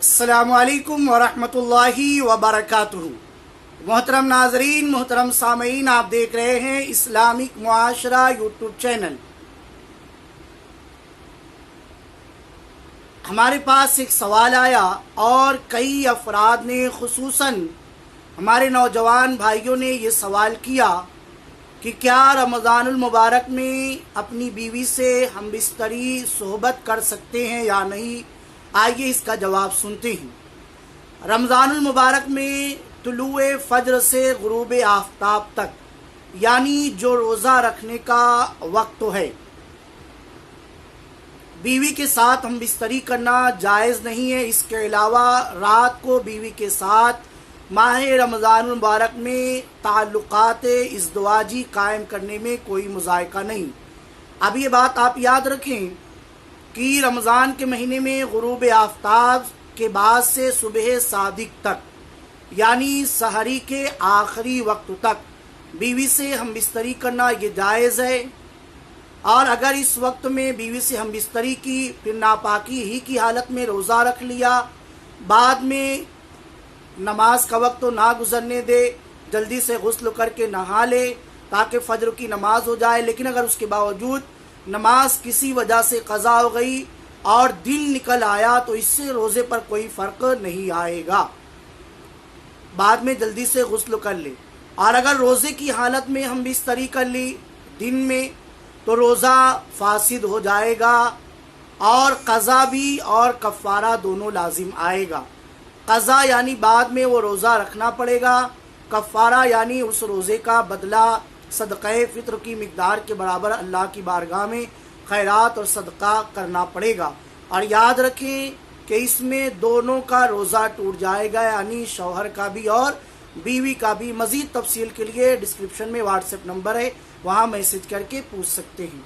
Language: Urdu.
السلام علیکم ورحمۃ اللہ وبرکاتہ۔ محترم ناظرین، محترم سامعین، آپ دیکھ رہے ہیں اسلامک معاشرہ یوٹیوب چینل۔ ہمارے پاس ایک سوال آیا اور کئی افراد نے، خصوصاً ہمارے نوجوان بھائیوں نے یہ سوال کیا کہ کیا رمضان المبارک میں اپنی بیوی سے ہم بستری صحبت کر سکتے ہیں یا نہیں؟ آئیے اس کا جواب سنتے ہیں۔ رمضان المبارک میں طلوع فجر سے غروب آفتاب تک، یعنی جو روزہ رکھنے کا وقت ہے، بیوی کے ساتھ ہم بستری کرنا جائز نہیں ہے۔ اس کے علاوہ رات کو بیوی کے ساتھ ماہ رمضان المبارک میں تعلقات ازدواجی قائم کرنے میں کوئی مذائقہ نہیں۔ اب یہ بات آپ یاد رکھیں کہ رمضان کے مہینے میں غروب آفتاب کے بعد سے صبح صادق تک، یعنی سحری کے آخری وقت تک بیوی سے ہم بستری کرنا یہ جائز ہے۔ اور اگر اس وقت میں بیوی سے ہم بستری کی، پھر ناپاکی ہی کی حالت میں روزہ رکھ لیا، بعد میں نماز کا وقت تو نہ گزرنے دے، جلدی سے غسل کر کے نہا لے تاکہ فجر کی نماز ہو جائے، لیکن اگر اس کے باوجود نماز کسی وجہ سے قضا ہو گئی اور دن نکل آیا تو اس سے روزے پر کوئی فرق نہیں آئے گا، بعد میں جلدی سے غسل کر لے۔ اور اگر روزے کی حالت میں ہم بستری کر لی دن میں تو روزہ فاسد ہو جائے گا اور قضا بھی اور کفارہ دونوں لازم آئے گا۔ قضا یعنی بعد میں وہ روزہ رکھنا پڑے گا، کفارہ یعنی اس روزے کا بدلہ صدقہ فطر کی مقدار کے برابر اللہ کی بارگاہ میں خیرات اور صدقہ کرنا پڑے گا۔ اور یاد رکھیں کہ اس میں دونوں کا روزہ ٹوٹ جائے گا، یعنی شوہر کا بھی اور بیوی کا بھی۔ مزید تفصیل کے لیے ڈسکرپشن میں واٹس ایپ نمبر ہے، وہاں میسج کر کے پوچھ سکتے ہیں۔